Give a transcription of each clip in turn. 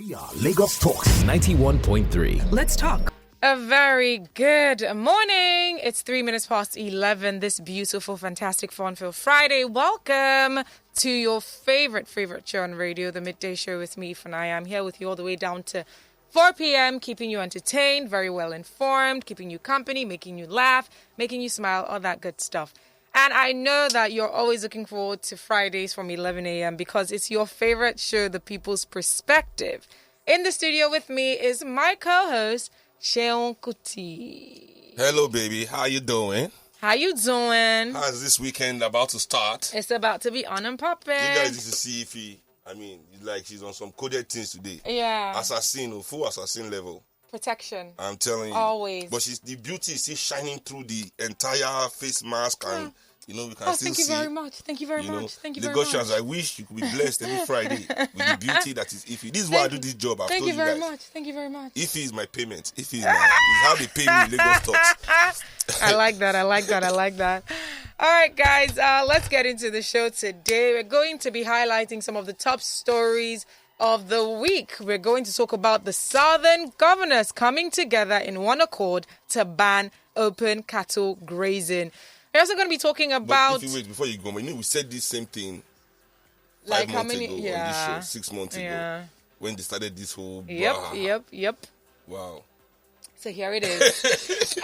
We are Lagos Talks 91.3. Let's talk. A very good morning. It's 3 minutes past 11 this beautiful, fantastic, fun-filled Friday. Welcome to your favorite show on radio, The Midday Show with me, Fanaya. I'm here with you all the way down to 4 p.m., keeping you entertained, very well informed, keeping you company, making you laugh, making you smile, all that good stuff. And I know that you're always looking forward to Fridays from 11 a.m. because it's your favorite show, The People's Perspective. In the studio with me is my co-host, Seun Kuti. Hello, baby. How you doing? How you doing? How's this weekend about to start? It's about to be on and popping. You guys need to see if she's on some coded things today. Yeah. Full assassin level. Protection. I'm telling you. Always. But the beauty is still shining through the entire face mask and... we can still see. Thank you very much. Lagosians, I wish you could be blessed every Friday with the beauty that is Ify. This is why I do this job. I've told you guys. Thank you very much. Ify is my payment. Ify is how they pay me in Lagos Talks. I like that. All right, guys, let's get into the show today. We're going to be highlighting some of the top stories of the week. We're going to talk about the southern governors coming together in one accord to ban open cattle grazing. We're also going to be talking about... But if you wait, before you go, we said this same thing 5 months ago on this show, 6 months ago, when they started this whole... Yep. Wow. So here it is.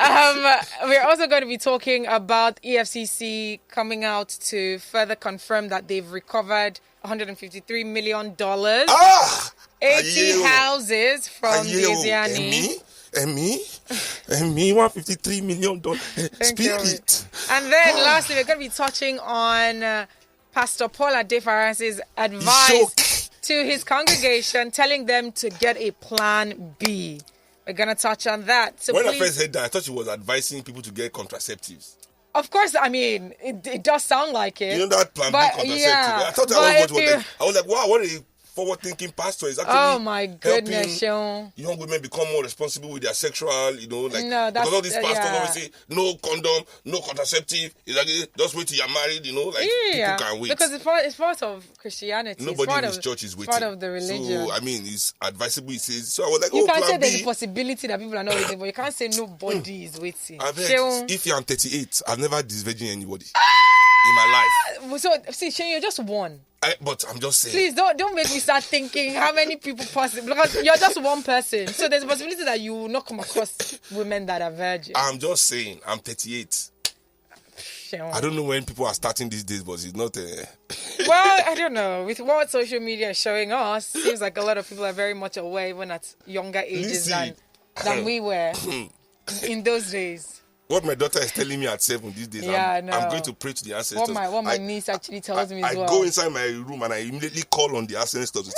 We're also going to be talking about EFCC coming out to further confirm that they've recovered $153 million, 80 houses from the Eziani. And me, $153 million spirit. And then lastly, we're going to be touching on Pastor Adefarasin's advice to his congregation, telling them to get a plan B. We're going to touch on that. So when I first heard that, I thought she was advising people to get contraceptives. Of course, I mean, it does sound like it. You know that plan B contraceptive? Yeah, I thought that I was like, wow, what a forward-thinking pastor is actually helping young women become more responsible with their sexual, because all these pastors always say, no condom, no contraceptive, it's like, just wait till you're married, people can wait. Because it's part of Christianity. Nobody in his church is waiting. It's part of the religion. So, it's advisable, he says. So I was like, you can't plan say B. there's a possibility that people are not waiting, but you can't say nobody is waiting. I've heard, if you're 38, I've never disvirgin anybody in my life. So, see, Shane, you're just one. But I'm just saying. Please don't make me start thinking how many people possible, because you're just one person. So there's a possibility that you will not come across women that are virgin. I'm just saying. I'm 38. I don't know when people are starting these days, but it's not. Well, I don't know. With what social media is showing us, seems like a lot of people are very much aware, even at younger ages than we were in those days. What my daughter is telling me at 7 these days, I'm going to pray to the ancestors. What my niece actually tells me as well. I go inside my room and I immediately call on the ancestors.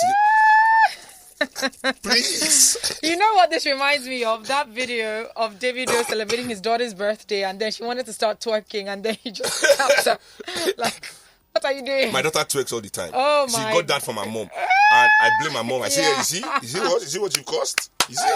Please. You know what this reminds me of? That video of Davido celebrating his daughter's birthday, and then she wanted to start twerking, and then he just stopped her. Like, what are you doing? My daughter twerks all the time. Oh my! She got that from her mom, and I blame my mom. I say, you see what you cost? You see?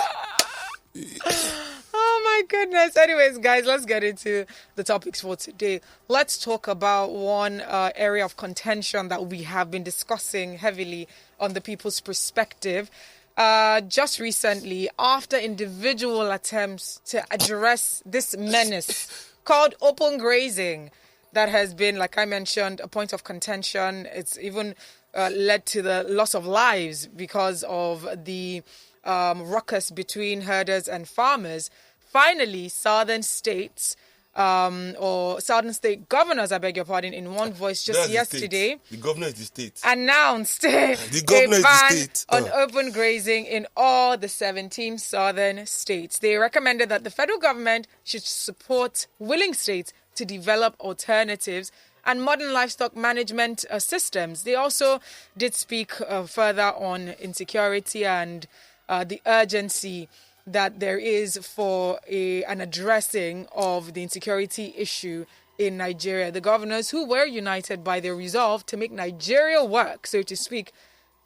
Oh my goodness. Anyways, guys, let's get into the topics for today. Let's talk about one area of contention that we have been discussing heavily on the People's Perspective. Just recently, after individual attempts to address this menace called open grazing that has been, like I mentioned, a point of contention. It's even led to the loss of lives because of the ruckus between herders and farmers. Finally, southern states or southern state governors, I beg your pardon, in one voice just yesterday. The governor is the state. Announced a ban on open grazing in all the 17 southern states. They recommended that the federal government should support willing states to develop alternatives and modern livestock management systems. They also did speak further on insecurity and the urgency that there is for an addressing of the insecurity issue in Nigeria. The governors, who were united by their resolve to make Nigeria work, so to speak,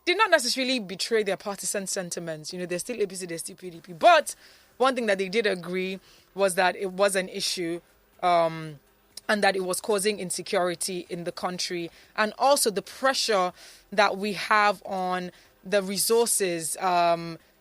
did not necessarily betray their partisan sentiments. They're still APC, they're still PDP. But one thing that they did agree was that it was an issue and that it was causing insecurity in the country. And also the pressure that we have on the resources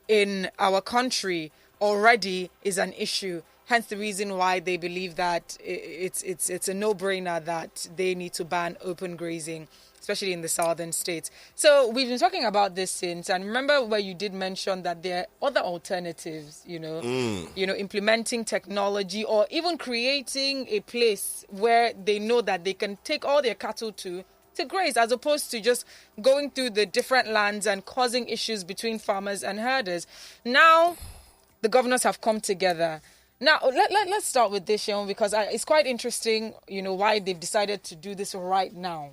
in our country already is an issue. Hence the reason why they believe that it's a no-brainer that they need to ban open grazing, especially in the southern states. So we've been talking about this since, and remember where you did mention that there are other alternatives, implementing technology or even creating a place where they know that they can take all their cattle to graze, as opposed to just going through the different lands and causing issues between farmers and herders. Now, the governors have come together. Now, let's start with this, Seun, because it's quite interesting, why they've decided to do this right now.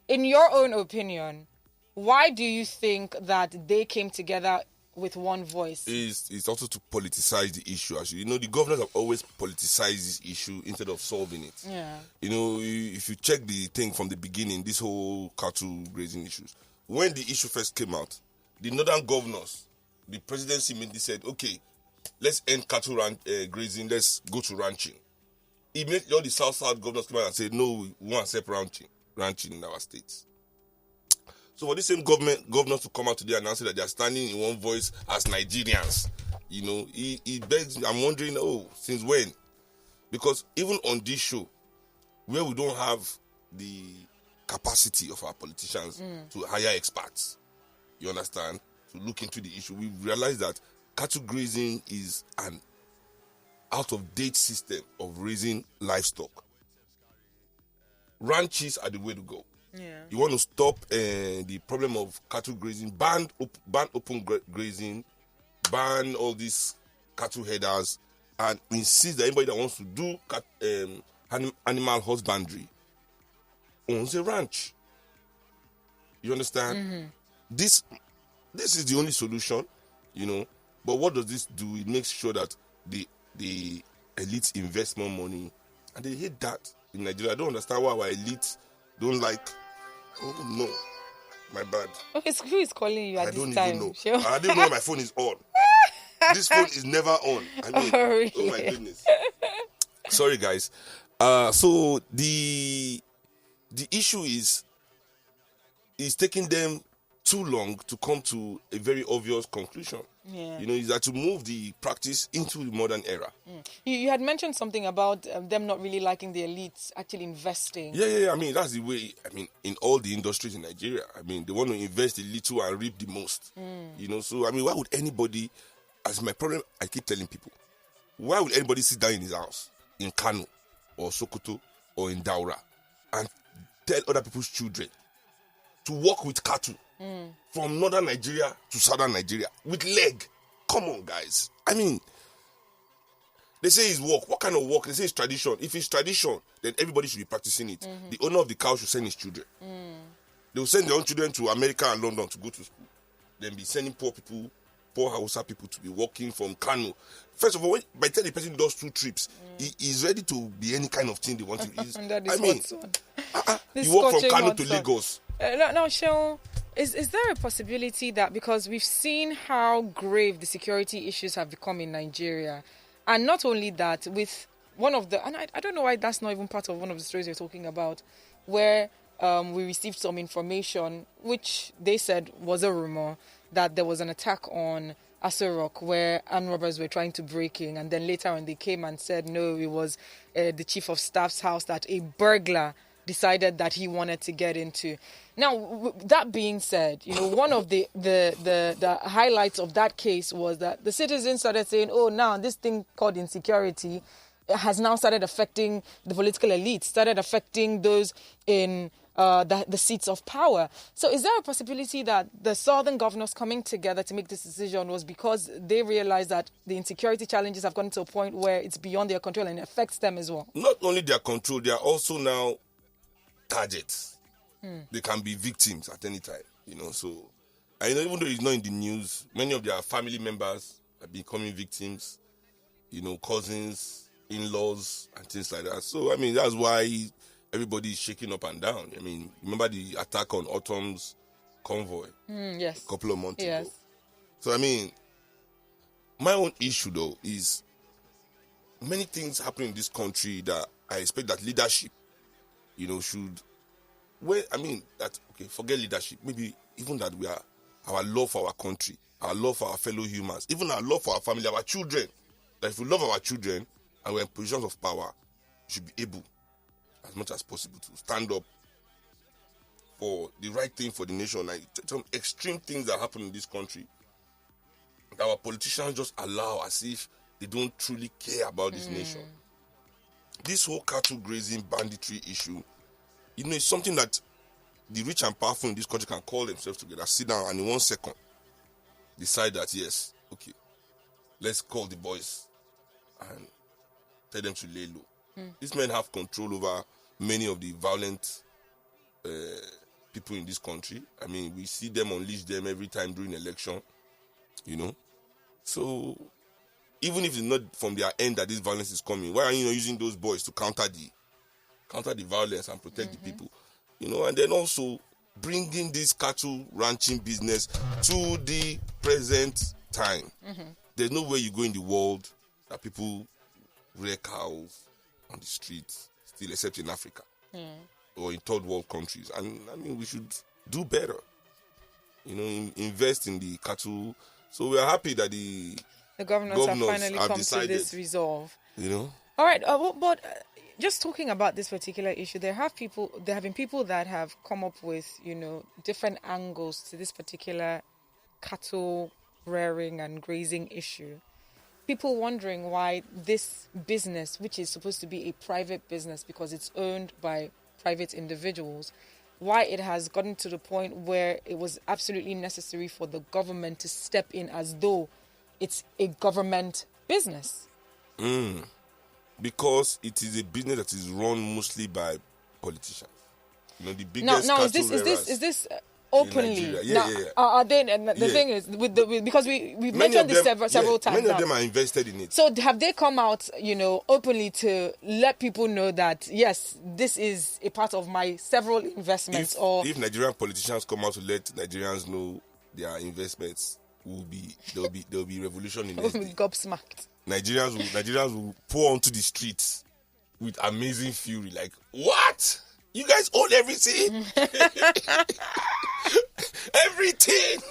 In your own opinion, why do you think that they came together with one voice? It's also to politicize the issue. Actually, the governors have always politicized this issue instead of solving it. Yeah. If you check the thing from the beginning, this whole cattle grazing issues, when the issue first came out, the northern governors, the presidency immediately said, okay, let's end cattle grazing, let's go to ranching. Immediately all the south governors came out and said, no, we want to accept ranching in our states. So for this same governors to come out today and announce that they are standing in one voice as Nigerians, it begs, I'm wondering, since when? Because even on this show, where we don't have the capacity of our politicians to hire experts, you understand, to look into the issue, we realize that cattle grazing is an out-of-date system of raising livestock. Ranches are the way to go. Yeah. You want to stop the problem of cattle grazing, ban open grazing, ban all these cattle headers, and insist that anybody that wants to do animal husbandry owns a ranch. You understand? Mm-hmm. This is the only solution, But what does this do? It makes sure that the elites invest more money, and they hate that in Nigeria. I don't understand why our elites don't like. Oh no, my bad. Okay, so who is calling you at this time? I don't even know. Sure. I didn't know my phone is on. This phone is never on. Really? Oh my goodness. Sorry, guys. So the issue is taking them too long to come to a very obvious conclusion. Yeah. Is that to move the practice into the modern era. You had mentioned something about them not really liking the elites actually investing. Yeah. I mean, that's the way, in all the industries in Nigeria, they want to invest a little and reap the most. So, why would anybody, as my problem, I keep telling people, why would anybody sit down in his house, in Kano, or Sokoto, or in Daura, and tell other people's children to work with cattle from northern Nigeria to southern Nigeria with leg? Come on, guys. They say it's work. What kind of work? They say it's tradition. If it's tradition, then everybody should be practicing it. Mm-hmm. The owner of the cow should send his children. They will send their own children to America and London to go to school. Then be sending poor Hausa people to be working from Kano. First of all, by the time the person does 2 trips, he is ready to be any kind of thing they want to. You walk from Kano to Lagos. Now, Seun, is there a possibility that, because we've seen how grave the security issues have become in Nigeria, and not only that, with one of the, and I don't know why that's not even part of one of the stories you're talking about, where we received some information, which they said was a rumor, that there was an attack on Aso Rock where armed robbers were trying to break in, and then later on they came and said, no, it was the chief of staff's house that a burglar decided that he wanted to get into. Now, that being said, one of the highlights of that case was that the citizens started saying, oh, now this thing called insecurity has now started affecting the political elite, started affecting those in the seats of power. So is there a possibility that the southern governors coming together to make this decision was because they realized that the insecurity challenges have gotten to a point where it's beyond their control and it affects them as well? Not only their control, they are also now targets. They can be victims at any time, So, even though it's not in the news, many of their family members are becoming victims, cousins, in-laws, and things like that. So, that's why everybody is shaking up and down. Remember the attack on Autumn's convoy? Yes. A couple of months ago. So, my own issue, though, is many things happen in this country that I expect that leadership, should... forget leadership. Maybe even that we are our love for our country, our love for our fellow humans, even our love for our family, our children. That if we love our children and we're in positions of power, we should be able, as much as possible, to stand up for the right thing for the nation. Like some extreme things that happen in this country, our politicians just allow as if they don't truly care about this nation. This whole cattle grazing banditry issue, it's something that the rich and powerful in this country can call themselves together, sit down, and in 1 second decide that, yes, okay, let's call the boys and tell them to lay low. These men have control over many of the violent people in this country. I mean, we see them unleash them every time during election, So, even if it's not from their end that this violence is coming, why are you not using those boys to counter the violence and protect the people? And then also bringing this cattle ranching business to the present time. There's no way you go in the world that people rear cows on the streets, still except in Africa or in third world countries. And I mean, we should do better. Invest in the cattle. So we are happy that the governors have finally come decided to this resolve. All right, but just talking about this particular issue, there have been people that have come up with, different angles to this particular cattle rearing and grazing issue. People wondering why this business, which is supposed to be a private business because it's owned by private individuals, why it has gotten to the point where it was absolutely necessary for the government to step in as though it's a government business. Because it is a business that is run mostly by politicians. The biggest is this openly? Are they? And the thing is, because we've mentioned this several times. Many of them are invested in it. So have they come out, openly to let people know that yes, this is a part of my several investments? If Nigerian politicians come out to let Nigerians know their investments, there'll be revolution in it. Gobsmacked. Nigerians will pour onto the streets with amazing fury. Like, what? You guys own everything? Everything!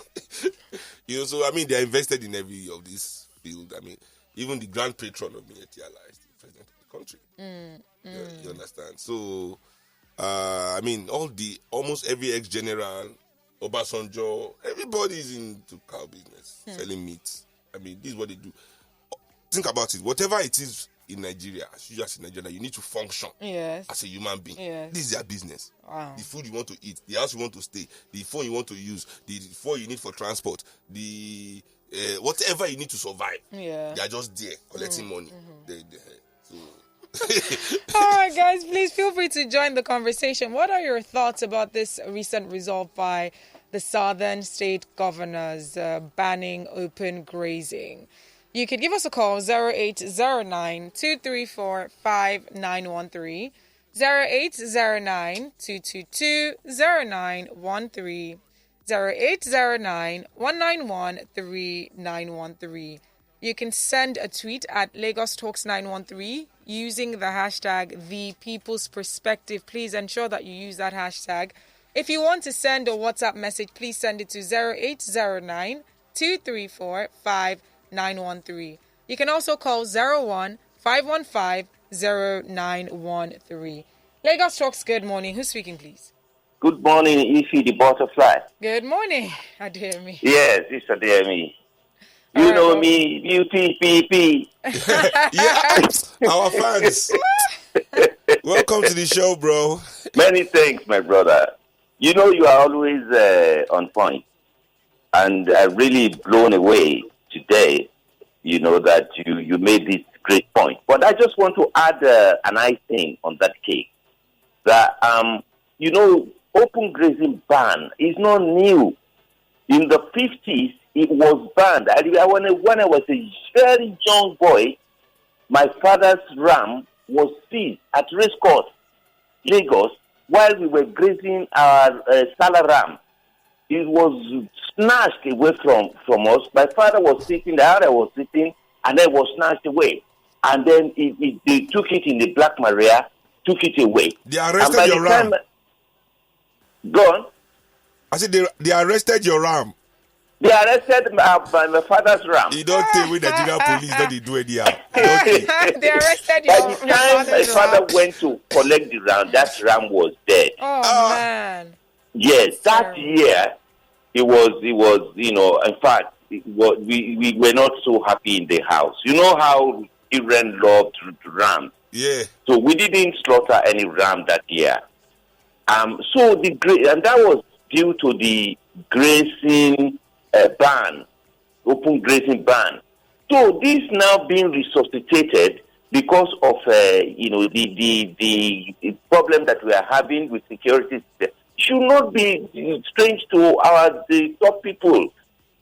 So, I mean, they're invested in every of this field. I mean, even the grand patron of Mietiala is the president of the country. You understand? So, I mean, almost every ex-general, Obasanjo, everybody is into cow business, selling meat. I mean, this is what they do. Think about it. Whatever it is in Nigeria, as you just in Nigeria, you need to function as a human being. This is their business. Wow. The food you want to eat, the house you want to stay, the phone you want to use, the phone you need for transport, the whatever you need to survive. They are just there collecting money. All right, guys, please feel free to join the conversation. What are your thoughts about this recent resolve by the southern state governors banning open grazing? You could give us a call, 0809-234-5913, 0809-222-0913, 0809-191-3913. You can send a tweet at Lagos Talks 913 using the hashtag The Peoples Perspective. Please ensure that you use that hashtag. If you want to send a WhatsApp message, please send it to 0809-234-5913. You can also call 01-515-0913. Lagos Talks, good morning. Who's speaking, please? Good morning, Ify the butterfly. Good morning, Ademi. Yes, it's Ademi. You know me, Beauty PP. Yeah, our fans. Welcome to the show, bro. Many thanks, my brother. You know you are always on point. And I'm really blown away today, that you made this great point. But I just want to add an icing on that cake. That, open grazing ban is not new. In the 50s, it was banned. When I was a very young boy, my father's ram was seized at Racecourse, Lagos, while we were grazing our Salah ram. It was snatched away from us. My father was sitting, the other was sitting, and then was snatched away. And then they took it in the Black Maria, took it away. They arrested your ram. Go on. I said they arrested your ram. They arrested my father's ram. You don't tell me Nigerian police don't do anyhow. They arrested By the time my father went to collect the ram, that ram was dead. Oh man. Yes, that year it was, in fact, we were not so happy in the house. You know how children loved rams. Yeah. So we didn't slaughter any ram that year. And that was due to the grazing ban, open grazing ban. So this now being resuscitated because of the problem that we are having with security should not be strange to the top people.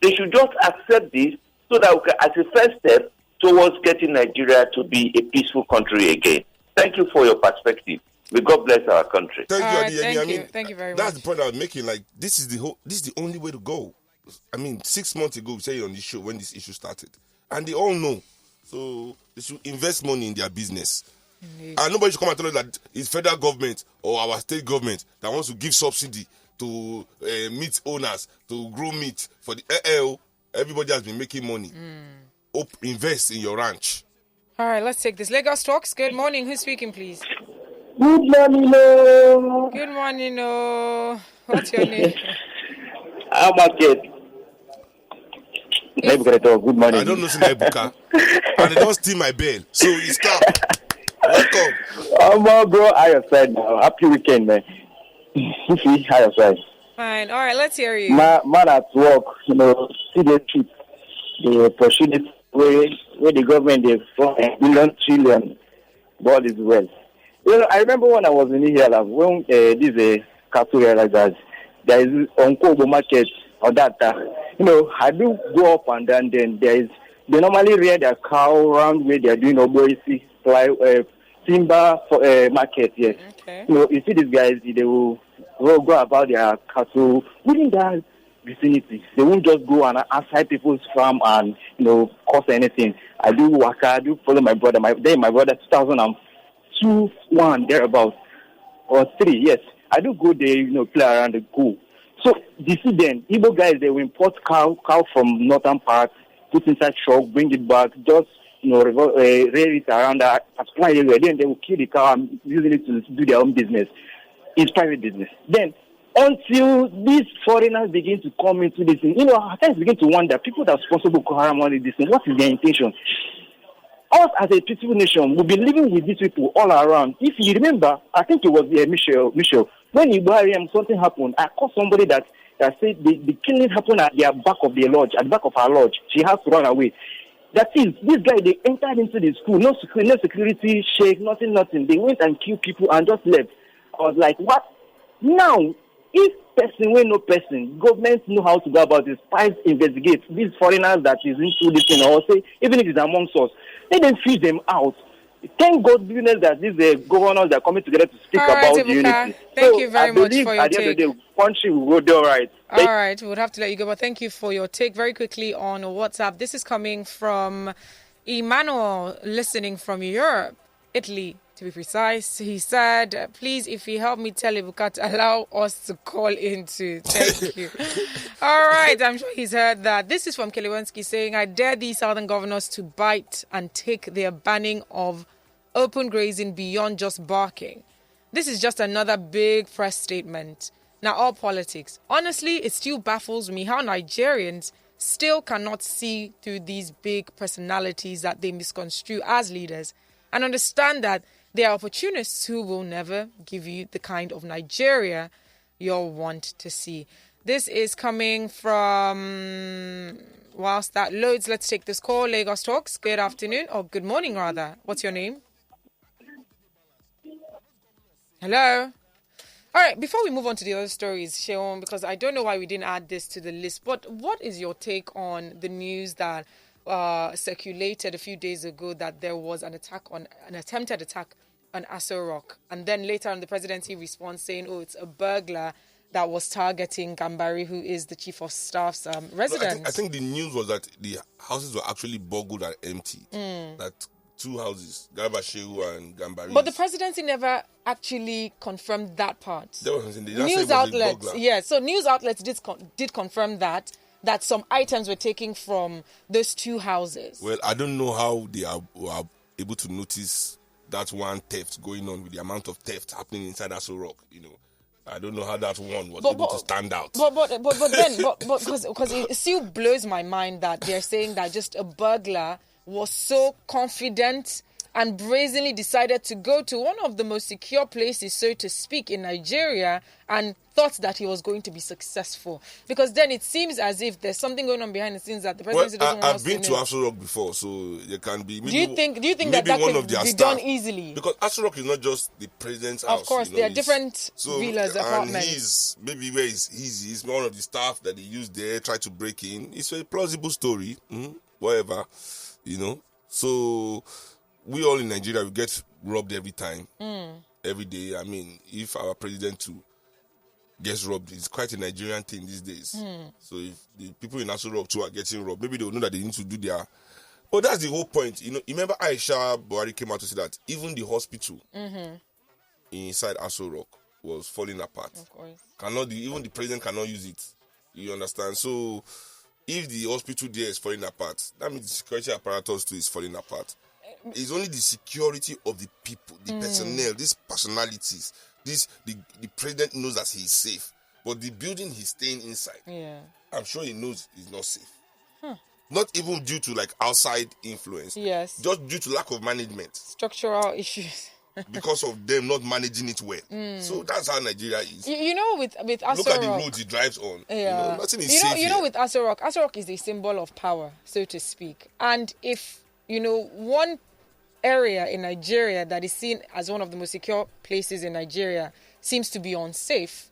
They should just accept this so that we can, as a first step towards getting Nigeria to be a peaceful country again. Thank you for your perspective. May God bless our country. Thank you, Adeyemi. Thank you very much. That's the point I was making. Like, this is the only way to go. 6 months ago, we said it on this show when this issue started. And they all know. So they should invest money in their business. Indeed. And nobody should come and tell us that it's federal government or our state government that wants to give subsidy to meat owners to grow meat for the everybody has been making money. Invest in your ranch. All right, let's take this. Lagos Talks. Good morning. Who's speaking, please? Good morning, no. Good morning, no. What's your name? I'm okay. Good morning. I don't know Sinebuka. And they don't steal my bell. So it's cap. Welcome. Oh, bro, how you side now? Happy weekend, man. How you side? Fine. All right, let's hear you. Man at work, see the truth. They pursue it where the government they for $1 trillion is well. I remember when I was in here, when this cattle realizers, there is on Kobo market or that. I do go up and down. Then they normally rear their cow around where they are doing oboisi, timber market. Yes. Okay. You see these guys, they will go about their cattle within that vicinity. They won't just go and outside people's farm and cause anything. I do work. I do follow my brother. My brother 2002, 1 thereabouts or 3. Yes, I do go there. Play around the go. So you see, then Igbo guys they will import cow from northern parts, put inside truck, bring it back, just rear it around that supply area. Then they will kill the cow and using it to do their own business. It's private business. Then until these foreigners begin to come into this thing, I begin to wonder, people that sponsor Boko Haram on this thing, what is their intention? Us as a peaceful nation, we've been living with these people all around. If you remember, I think it was Michelle, when in Bahrain something happened, I called somebody that said the killing happened at the back of the lodge, at the back of our lodge. She has to run away. That is, this guy, they entered into the school, no security, shake, nothing. They went and killed people and just left. I was like, what? Now, if person will no person, governments know how to go about this, spies investigate these foreigners that is into this thing, or say, even if it's amongst us, let them fish them out. Thank God goodness that these governors are coming together to speak about the unity. Thank you very much for your take. At the end of the day, country will go all right. All right, we'll have to let you go, but thank you for your take. Very quickly on WhatsApp, this is coming from Emmanuel, listening from Europe, Italy, to be precise. He said, please, if you help me tell Ibuka to allow us to call into. Thank you. All right, I'm sure he's heard that. This is from Kiliwensky saying, I dare these southern governors to bite and take their banning of open grazing beyond just barking. This is just another big press statement. Now, all politics. Honestly, it still baffles me how Nigerians still cannot see through these big personalities that they misconstrue as leaders and understand that they are opportunists who will never give you the kind of Nigeria you'll want to see. This is coming from, whilst that loads, let's take this call. Lagos Talks, good afternoon, or good morning rather. What's your name? Hello? All right, before we move on to the other stories, Seun, because I don't know why we didn't add this to the list, but what is your take on the news that circulated a few days ago that there was an attempted attack on Aso Rock, and then later on the presidency response saying, it's a burglar that was targeting Gambari, who is the chief of staff's residence. I think the news was that the houses were actually burgled and emptied. That 2 houses, Garba Shehu and Gambari. But the presidency never actually confirmed that part. That was news outlets, so news outlets did confirm that. that some items were taken from those two houses. Well, I don't know how they are able to notice that one theft going on with the amount of theft happening inside Aso Rock, I don't know how that one was able to stand out. But because it still blows my mind that they're saying that just a burglar was so confident and brazenly decided to go to one of the most secure places, so to speak, in Nigeria, and thought that he was going to be successful. Because then it seems as if there's something going on behind the scenes that the presidency doesn't want us to know. I've been to Aso Rock before, so there can be... Do you think that could be done easily? Because Aso Rock is not just the president's house. Of course, there are different villas, apartments. Maybe where he's one of the staff that he used there, tried to break in. It's a plausible story, whatever, So... we all in Nigeria, we get robbed every time, every day. I mean, if our president too gets robbed, it's quite a Nigerian thing these days. So if the people in Aso Rock too are getting robbed, maybe they will know that they need to do their... But that's the whole point. You remember Aisha Buhari came out to say that even the hospital inside Aso Rock was falling apart. Of course. Even the president cannot use it. You understand? So if the hospital there is falling apart, that means the security apparatus too is falling apart. It's only the security of the people, the personnel, these personalities. The president knows that he is safe, but the building he's staying inside, I'm sure he knows he's not safe. Not even due to outside influence. Yes. Just due to lack of management. Structural issues. Because of them not managing it well. So that's how Nigeria is. With Aso Rock, look at the roads he drives on. Yeah. Nothing is safe. With Aso Rock is a symbol of power, so to speak. And if one area in Nigeria that is seen as one of the most secure places in Nigeria seems to be unsafe,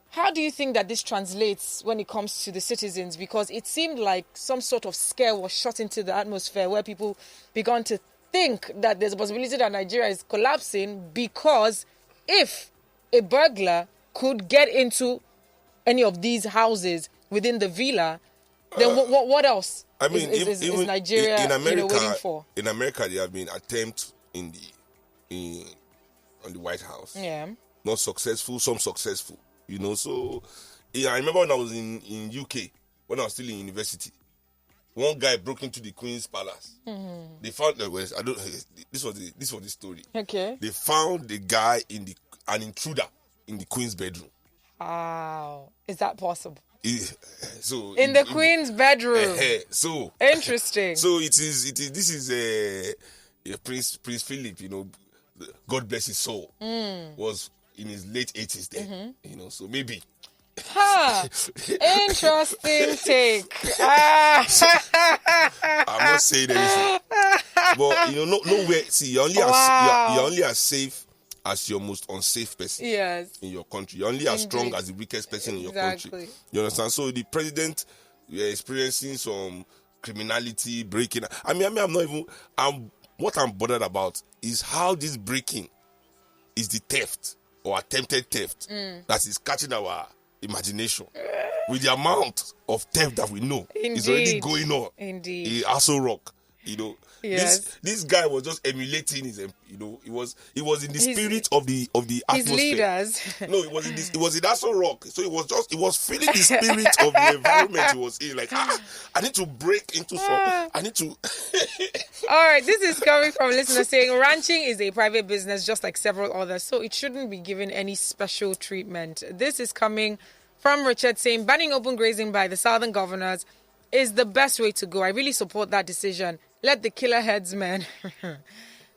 how do you think that this translates when it comes to the citizens? Because it seemed like some sort of scare was shot into the atmosphere where people began to think that there's a possibility that Nigeria is collapsing, because if a burglar could get into any of these houses within the villa, then what else? I mean, is Nigeria in America, waiting for? In America, there have been attempts on the White House. Yeah. Not successful, some successful. So I remember when I was in UK, when I was still in university, one guy broke into the Queen's Palace. They found this was the story. Okay. They found the guy an intruder in the Queen's bedroom. Wow. Is that possible? In the Queen's bedroom. So interesting. So this is Prince Philip, God bless his soul, was in his late 80s there, so maybe. Interesting take. I'm not saying anything, but nowhere. See, you're only as safe as your most unsafe person in your country. You're only as strong as the weakest person in your country. You understand? So the president, we're experiencing some criminality, breaking. I mean, I'm not even... what I'm bothered about is how this breaking is the theft or attempted theft that is catching our imagination. With the amount of theft that we know is already going on in Aso Rock. Yes. This guy was just emulating his, he was in the spirit of the atmosphere. His leaders. No, it was in Aso Rock. So he was feeling the spirit of the environment he was in. I need to break into some. I need to. All right, this is coming from a listener saying ranching is a private business just like several others, so it shouldn't be given any special treatment. This is coming from Richard saying banning open grazing by the southern governors is the best way to go. I really support that decision. Let the killer headsmen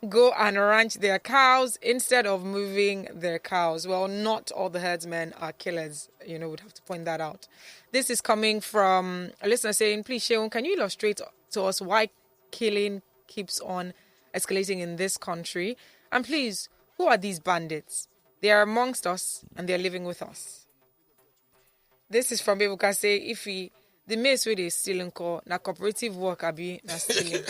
go and ranch their cows instead of moving their cows. Well, not all the herdsmen are killers. We'd have to point that out. This is coming from a listener saying, please, Seun, can you illustrate to us why killing keeps on escalating in this country? And please, who are these bandits? They are amongst us and they're living with us. This is from Bebuka say, the mace with is stealing na cooperative work abi na stealing.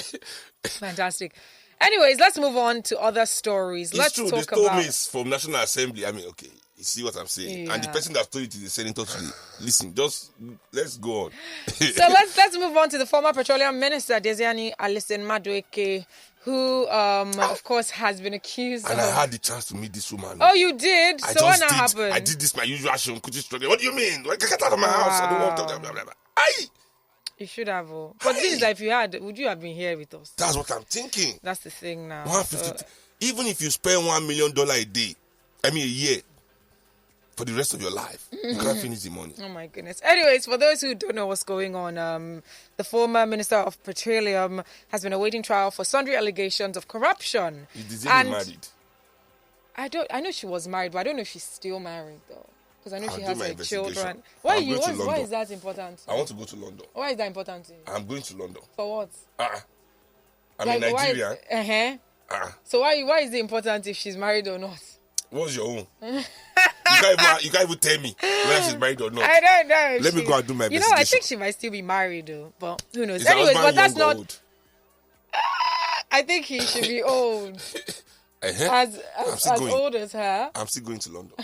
Fantastic. Anyways, let's move on to other stories. Let's talk about... They stole mace from National Assembly. I mean, okay, you see what I'm saying? Yeah. And the person that stole it is the senator today. Listen, let's go on. So let's move on to the former Petroleum Minister, Desiani Alison Madueke, who, of course, has been accused and I had the chance to meet this woman. Oh, you did? So what happened? I did this, my usual Seun Kuti struggle. What do you mean? Get out of my house. I don't want to... Blah, blah, blah. You should have. But this is like, if you had, would you have been here with us? That's what I'm thinking. That's the thing now. 150. Even if you spend $1 million a day, a year, for the rest of your life, you can't finish the money. Oh my goodness. Anyways, for those who don't know what's going on, the former Minister of Petroleum has been awaiting trial for sundry allegations of corruption. Is he married? I know she was married, but I don't know if she's still married though. Because I know she has her children. Why is that important? I want to go to London. Why is that important to you? I'm going to London. For what? I'm in Nigeria. So why is it important if she's married or not? What's your own? You can't even tell me whether she's married or not. I don't know. Let me go and do my investigation. You know, I think she might still be married though. But who knows? Anyways, but that's not... Old? I think he should be old. As old as her. I'm still going to London.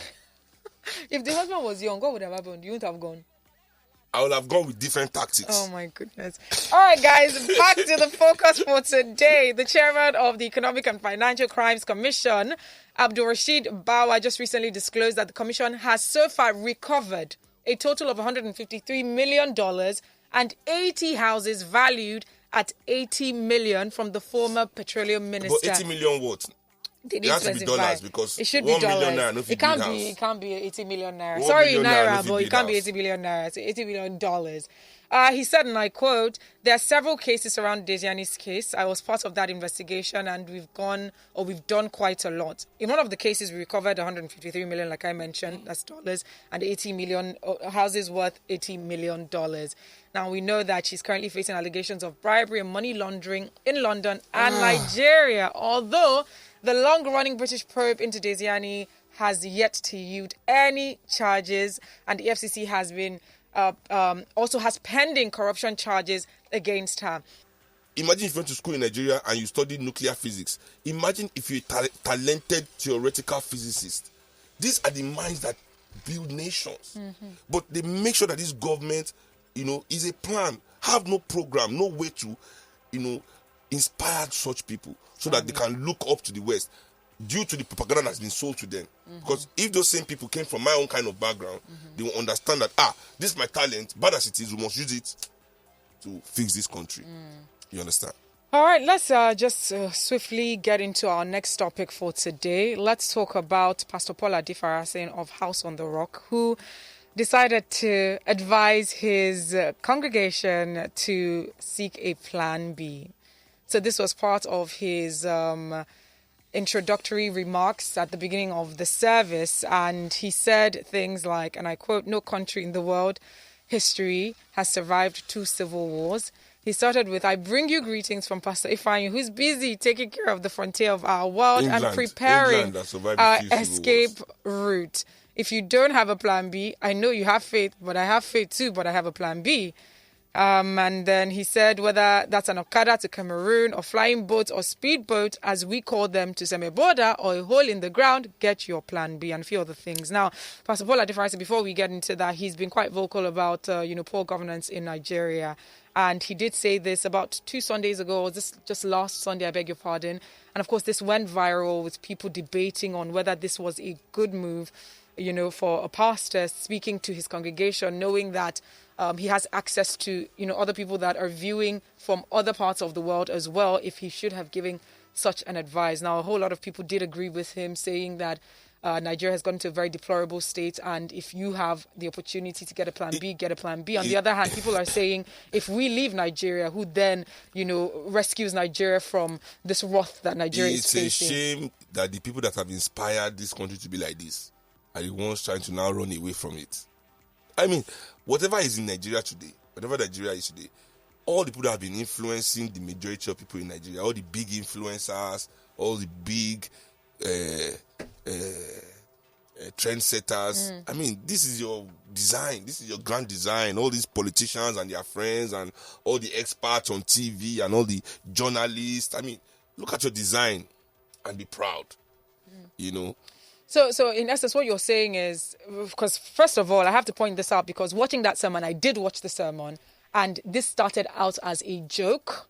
If the husband was young, what would have happened? You wouldn't have gone. I would have gone with different tactics. Oh my goodness. All right, guys, back to the focus for today. The chairman of the Economic and Financial Crimes Commission, Abdul Rashid Bawa, just recently disclosed that the commission has so far recovered a total of $153 million and 80 houses valued at $80 million from the former petroleum minister. But 80 million what? It has to be dollars because it should be dollars. Naira, no, it can't be 80 million naira. 1 million naira, but it can't be 80 million naira. It's $80 million. He said, and I quote, "There are several cases around Desiani's case. I was part of that investigation, and we've done quite a lot. In one of the cases, we recovered 153 million, like I mentioned, that's dollars, and 80 million houses worth $80 million. Now, we know that she's currently facing allegations of bribery and money laundering in London and Nigeria, although the long-running British probe into Desiani has yet to yield any charges, and the FCC has been also has pending corruption charges against her. Imagine if you went to school in Nigeria and you studied nuclear physics. Imagine if you're a talented theoretical physicist. These are the minds that build nations. Mm-hmm. But they make sure that this government, is a plan, have no program, no way to, inspire such people so that they can look up to the West due to the propaganda that's been sold to them. Mm-hmm. Because if those same people came from my own kind of background, they will understand that, this is my talent, bad as it is, we must use it to fix this country. You understand? All right, let's just swiftly get into our next topic for today. Let's talk about Pastor Paul Adefarasin of House on the Rock, who decided to advise his congregation to seek a plan B. So this was part of his introductory remarks at the beginning of the service. And he said things like, and I quote, "No country in the world history has survived 2 civil wars." He started with, "I bring you greetings from Pastor Ifeanyi, who's busy taking care of the frontier of our world and preparing our escape route. If you don't have a plan B, I know you have faith, but I have faith too, but I have a plan B." And then he said, whether that's an Okada to Cameroon or flying boats or speedboat, as we call them, to Semeboda or a hole in the ground, get your plan B and a few other things. Now, Pastor Paul Adefarasin, before we get into that, he's been quite vocal about, poor governance in Nigeria. And he did say this about 2 Sundays ago, just last Sunday, I beg your pardon. And of course, this went viral with people debating on whether this was a good move, for a pastor speaking to his congregation, knowing that he has access to, other people that are viewing from other parts of the world as well, if he should have given such an advice. Now, a whole lot of people did agree with him, saying that Nigeria has gone to a very deplorable state, and if you have the opportunity to get a plan B, get a plan B. On the other hand, people are saying, if we leave Nigeria, who then, rescues Nigeria from this wrath that Nigeria is facing? It's a shame that the people that have inspired this country to be like this are the ones trying to now run away from it. I mean, whatever is in Nigeria today, whatever Nigeria is today, all the people that have been influencing the majority of people in Nigeria, all the big influencers, all the big trendsetters. I mean, this is your design. This is your grand design. All these politicians and their friends and all the experts on TV and all the journalists. I mean, look at your design and be proud, So in essence, what you're saying is, because first of all, I have to point this out, because watching that sermon, I did watch the sermon, and this started out as a joke,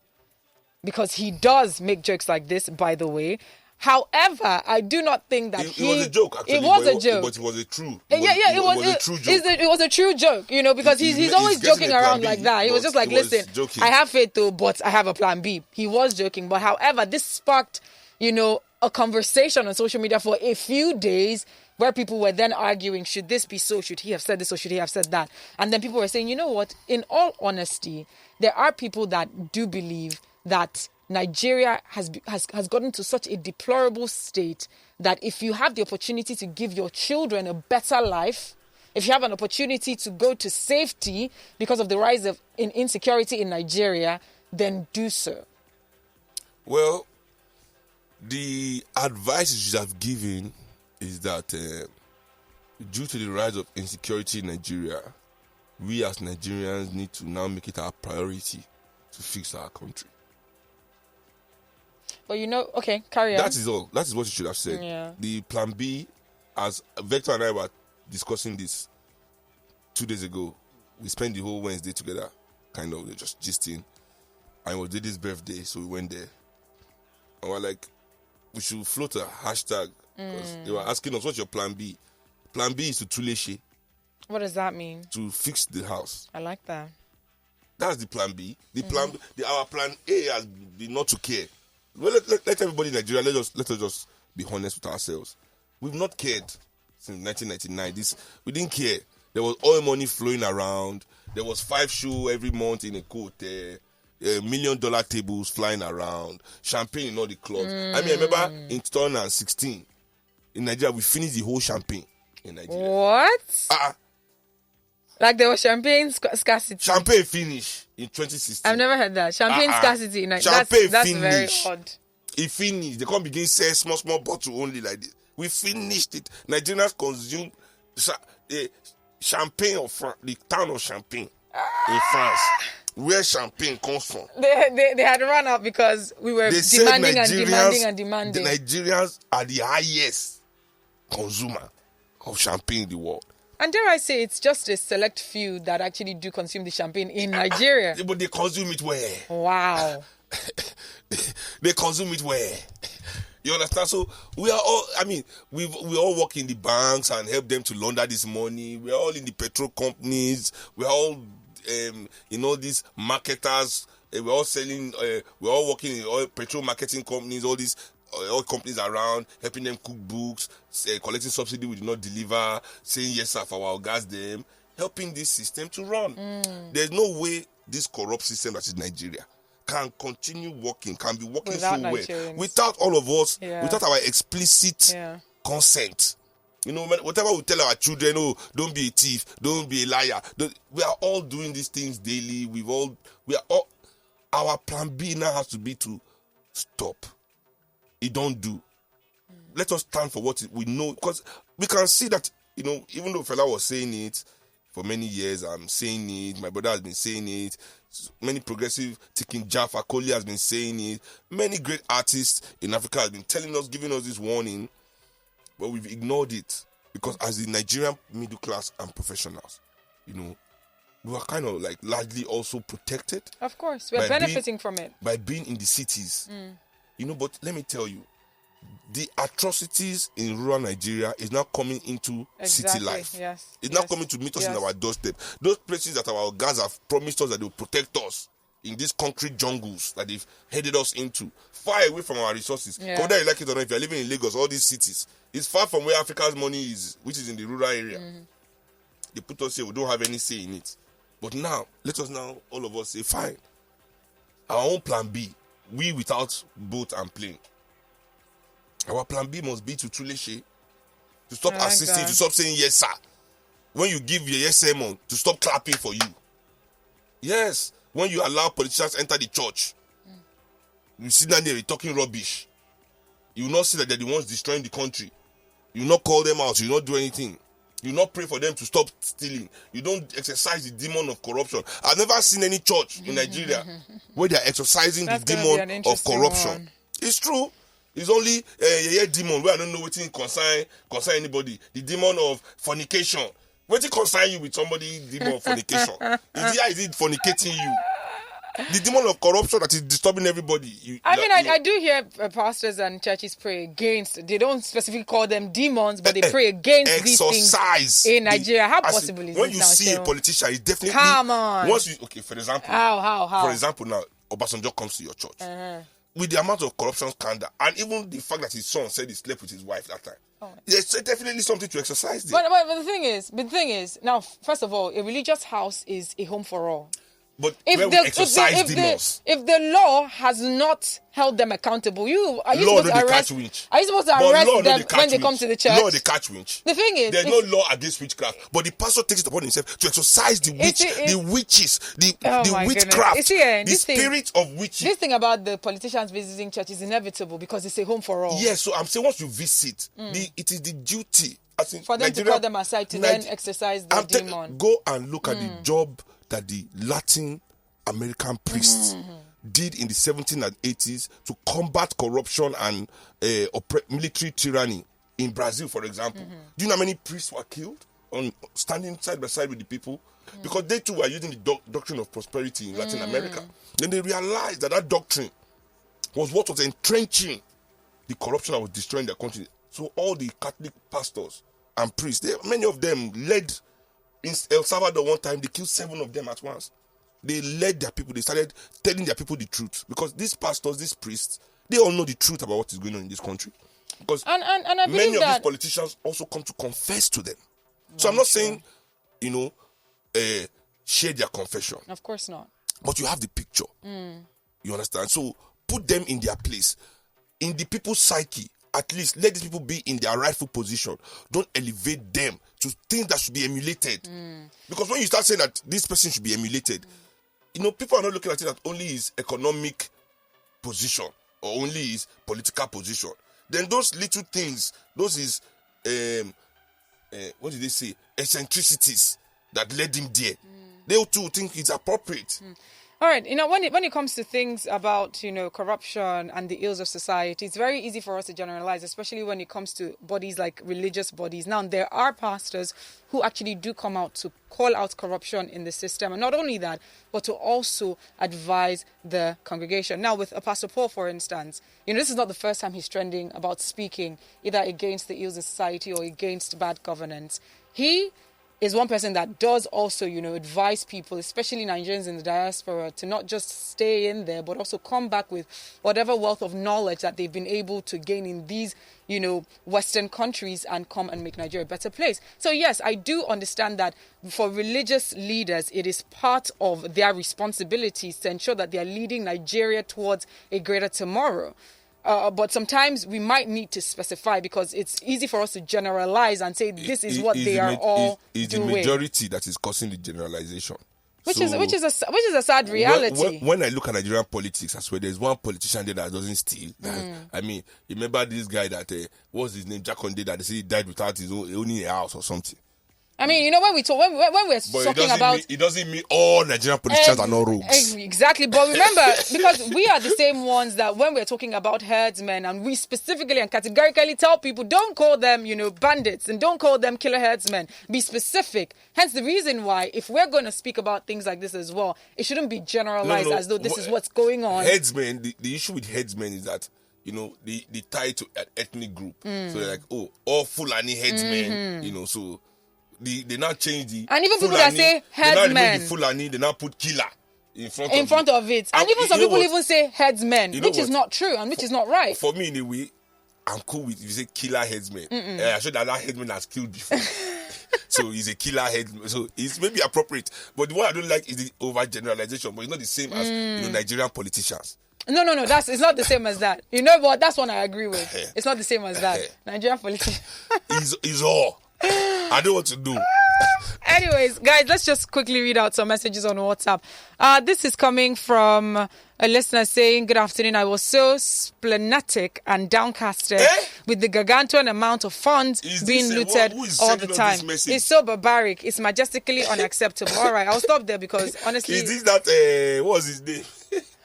because he does make jokes like this, by the way. However, I do not think that it was a joke. Actually, it was a joke, but it was a true. It was a true joke. It was a true joke, because he's always joking around like that. He was just like, listen, I have faith though, but I have a plan B. He was joking, but however, this sparked, a conversation on social media for a few days where people were then arguing, should this be so? Should he have said this or should he have said that? And then people were saying, you know what? In all honesty, there are people that do believe that Nigeria has gotten to such a deplorable state that if you have the opportunity to give your children a better life, if you have an opportunity to go to safety because of the rise of insecurity in Nigeria, then do so. Well, the advice you should have given is that due to the rise of insecurity in Nigeria, we as Nigerians need to now make it our priority to fix our country. But okay, carry on. That is all. That is what you should have said. Yeah. The plan B, as Vector and I were discussing this 2 days ago, we spent the whole Wednesday together, kind of just gisting. And it was Diddy's birthday, so we went there. And we're like, we should float a hashtag. Because they were asking us, what's your plan B? Plan B is to tuleshe. What does that mean? To fix the house. I like that. That's the plan B. Our plan A has been not to care. Well, let everybody in Nigeria, let us just be honest with ourselves. We've not cared since 1999. We didn't care. There was oil money flowing around. There was 5 shows every month in a court. $1 million tables flying around. Champagne in all the clubs. I remember in 2016, in Nigeria, we finished the whole champagne in Nigeria. What? Like there was champagne scarcity. Champagne finish in 2016. I've never heard that. Champagne scarcity in Nigeria. That's very odd. It finished. They can't begin sell small bottle only like this. We finished it. Nigerians consume champagne of France, the town of Champagne in France, where champagne comes from. They had run out because we were demanding. The Nigerians are the highest consumer of champagne in the world. And dare I say, it's just a select few that actually do consume the champagne in Nigeria. But they consume it where? Wow. They consume it where? You understand? So we are all, we all work in the banks and help them to launder this money. We're all in the petrol companies. We're all, these marketers. We're all selling, we're all working in all petrol marketing companies, all these all companies around, helping them cook books, collecting subsidy we do not deliver, saying yes sir for our gas them, helping this system to run. There's no way this corrupt system that is Nigeria can continue working, can be working without so well, without all of us, without our explicit consent. Whatever we tell our children, don't be a thief, don't be a liar. We are all doing these things daily. Our plan B now has to be to stop. It don't do. Let us stand for what we know, because we can see that, even though fella was saying it for many years, I'm saying it, my brother has been saying it, many progressive thinking Jaffa Koli has been saying it, many great artists in Africa have been telling us, giving us this warning, but we've ignored it because as the Nigerian middle class and professionals, we are kind of like largely also protected. Of course, we're benefiting from it by being in the cities. But let me tell you, the atrocities in rural Nigeria is now coming into city life. Yes. It's now coming to meet us in our doorstep. Those places that our guys have promised us that they will protect us in these concrete jungles that they've headed us into, far away from our resources. Whether you like it or not, if you're living in Lagos, all these cities, it's far from where Africa's money is, which is in the rural area. They put us here, we don't have any say in it. But now, let us now, all of us say, fine. Our own plan B, we without boat and plane. Our plan B must be to tuleshe, to stop assisting, to stop saying yes sir. When you give your yes sermon, to stop clapping for you. Yes, when you allow politicians enter the church, you sit down there talking rubbish. You will not see that they're the ones destroying the country. You will not call them out. You will not do anything. You will not pray for them to stop stealing. You don't exercise the demon of corruption. I've never seen any church in Nigeria where they are exercising the demon of corruption. It's true. It's only a demon where I don't know what concern anybody. The demon of fornication. What concern you with somebody, demon of fornication? Is it fornicating you? the demon of corruption that is disturbing everybody. I do hear pastors and churches pray against. They don't specifically call them demons, but they pray against these things in Nigeria. How possible is when this you now, see a politician, it's definitely come on. For example, how? For example, now Obasanjo comes to your church with the amount of corruption scandal, and even the fact that his son said he slept with his wife that time. There's definitely something to exercise there. But the thing is, now, first of all, a religious house is a home for all. But if the law has not held them accountable, are you supposed to arrest them when they come to the church? Law they catch winch. The thing is, there's no law against witchcraft, but the pastor takes it upon himself to exercise the witches, the witchcraft, the spirit of witches. This thing about the politicians visiting church is inevitable because it's a home for all. Yes, so I'm saying once you visit, it is the duty for them to call them aside to then exercise the demon. Go and look at the job that the Latin American priests did in the 1700s and 80s to combat corruption and military tyranny in Brazil, for example. Do you know how many priests were killed on standing side by side with the people? Because they too were using the doctrine of prosperity in Latin America. Then they realized that doctrine was what was entrenching the corruption that was destroying their country. So all the Catholic pastors and priests, many of them led. In El Salvador one time, they killed 7 of them at once. They led their people. They started telling their people the truth. Because these pastors, these priests, they all know the truth about what is going on in this country. Because and I many of these politicians also come to confess to them. So I'm not saying, share their confession. Of course not. But you have the picture. You understand? So put them in their place. In the people's psyche, at least let these people be in their rightful position. Don't elevate them to things that should be emulated. Because when you start saying that this person should be emulated, people are not looking at it that only his economic position or only his political position. Then those little things, those is, what did they say? Eccentricities that led him there. They too think it's appropriate. All right, when it comes to things about, corruption and the ills of society, it's very easy for us to generalize, especially when it comes to bodies like religious bodies. Now, there are pastors who actually do come out to call out corruption in the system. And not only that, but to also advise the congregation. Now, with Pastor Paul, for instance, this is not the first time he's trending about speaking either against the ills of society or against bad governance. He is one person that does also, advise people, especially Nigerians in the diaspora, to not just stay in there, but also come back with whatever wealth of knowledge that they've been able to gain in these, Western countries and come and make Nigeria a better place. So yes, I do understand that for religious leaders, it is part of their responsibilities to ensure that they are leading Nigeria towards a greater tomorrow. But sometimes we might need to specify because it's easy for us to generalize and say this is what they are all doing. It's the majority that is causing the generalization. Which is a sad reality. When I look at Nigerian politics, I swear there's one politician there that doesn't steal. Remember this guy that what's his name, Jack Onde, that they say he died without his owning a house or something. When we're talking about, it doesn't mean all Nigerian politicians are not rogues. Exactly, but remember, because we are the same ones that when we're talking about herdsmen, and we specifically and categorically tell people, don't call them, bandits, and don't call them killer herdsmen. Be specific. Hence the reason why, if we're going to speak about things like this as well, it shouldn't be generalized as though this is what's going on. Herdsmen, the issue with herdsmen is that they tie to an ethnic group. So they're like, all Fulani herdsmen, so. They now change the and even Fulani, people that say headsmen, the Fulani, they now put killer in front of it. And even some people even say headsmen, which is not true and which is not right. For me, in a way, I'm cool with if you say killer headsman. I show that headsman has killed before. So he's a killer headsman. So it's maybe appropriate. But the one I don't like is the overgeneralization. But it's not the same as Nigerian politicians. No. It's not the same as that. You know what? That's one I agree with. It's not the same as that. Nigerian politicians. Is all. I don't know what to do. Anyways, guys, let's just quickly read out some messages on WhatsApp. This is coming from a listener saying, good afternoon. I was so splenetic and downcasted with the gargantuan amount of funds being looted all the time. It's so barbaric. It's majestically unacceptable. All right, I'll stop there because honestly... Is this that... what's his name?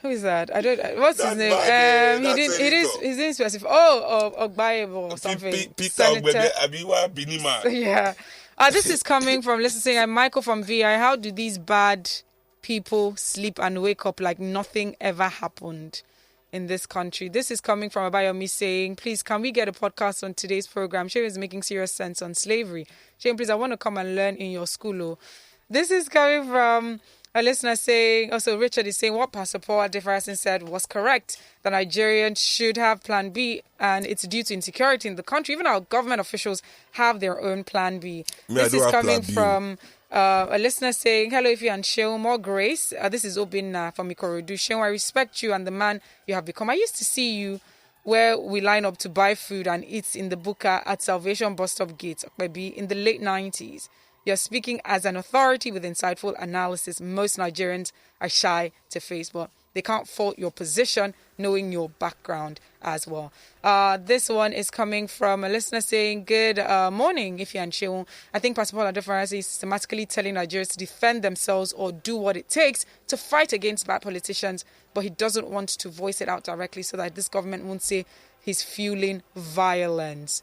Who is that? I don't... What's his name? He didn't specify. Ogbaebo or something. Yeah. This is coming from, let's say, I'm Michael from VI. How do these bad people sleep and wake up like nothing ever happened in this country. This is coming from Abayomi saying, please, can we get a podcast on today's program? Shane is making serious sense on slavery. Shane, please, I want to come and learn in your school. Oh. This is coming from a listener saying, also Richard is saying what Pastor Adeolu Adefarasin said was correct, that Nigerians should have plan B and it's due to insecurity in the country. Even our government officials have their own plan B. This is coming from a listener saying, hello, Ify and Seun, more grace. This is Obinna from Ikorodu. Seun, I respect you and the man you have become. I used to see you where we line up to buy food and eat in the Buka at Salvation Bus Stop Gate, maybe in the late 90s. You're speaking as an authority with insightful analysis. Most Nigerians are shy to face, but they can't fault your position knowing your background as well. This one is coming from a listener saying, good morning, Ify and Seun. I think Pastor Adeolu Adefarasin is systematically telling Nigerians to defend themselves or do what it takes to fight against bad politicians, but he doesn't want to voice it out directly so that this government won't say he's fueling violence.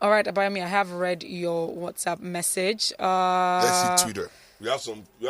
All right, Abayami, I have read your WhatsApp message. Let's see Twitter. We have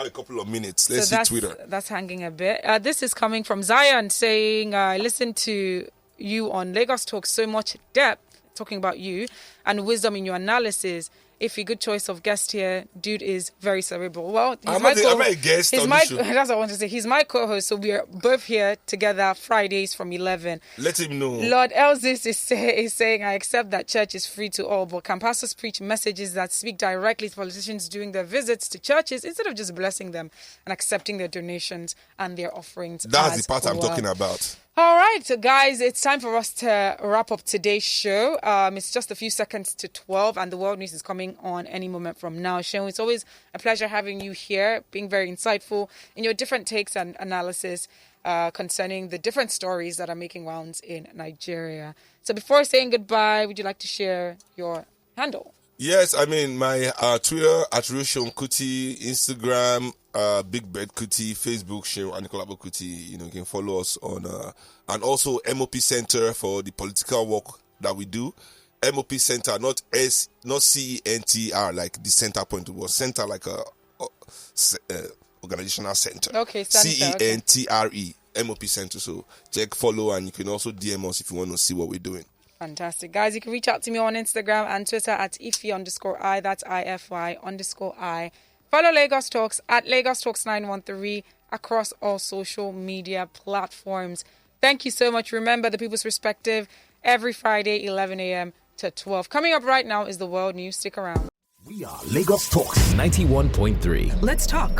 a couple of minutes. Let's see Twitter. That's hanging a bit. This is coming from Zion saying, I listened to you on Lagos Talk so much depth, talking about you, and wisdom in your analysis. If a good choice of guest here, dude is very cerebral. Well, I'm not a guest on the show. That's what I want to say. He's my co-host, so we are both here together Fridays from 11. Let him know. Lord Elsis is saying, I accept that church is free to all, but can pastors preach messages that speak directly to politicians during their visits to churches instead of just blessing them and accepting their donations and their offerings? That's the part I'm talking about. All right, so guys, it's time for us to wrap up today's show. It's just a few seconds to 12, and the world news is coming on any moment from now. Seun, it's always a pleasure having you here, being very insightful in your different takes and analysis concerning the different stories that are making rounds in Nigeria. So before saying goodbye, would you like to share your handle? Yes, I mean, my Twitter, Seun Kuti, Instagram, Big Bird Kuti, Facebook, Seun Anikolabo Kuti. You know, you can follow us on, and also MOP Center for the political work that we do. MOP Center, not CENTR, like the center point. It was center like a organizational center. Okay, center. CENTRE, MOP Center. So check, follow, and you can also DM us if you want to see what we're doing. Fantastic. Guys, you can reach out to me on Instagram and Twitter at Ify_I. That's IFY_I. Follow Lagos Talks at Lagos Talks 913 across all social media platforms. Thank you so much. Remember the People's Perspective every Friday, 11 a.m. to 12. Coming up right now is the world news. Stick around. We are Lagos Talks 91.3. Let's talk.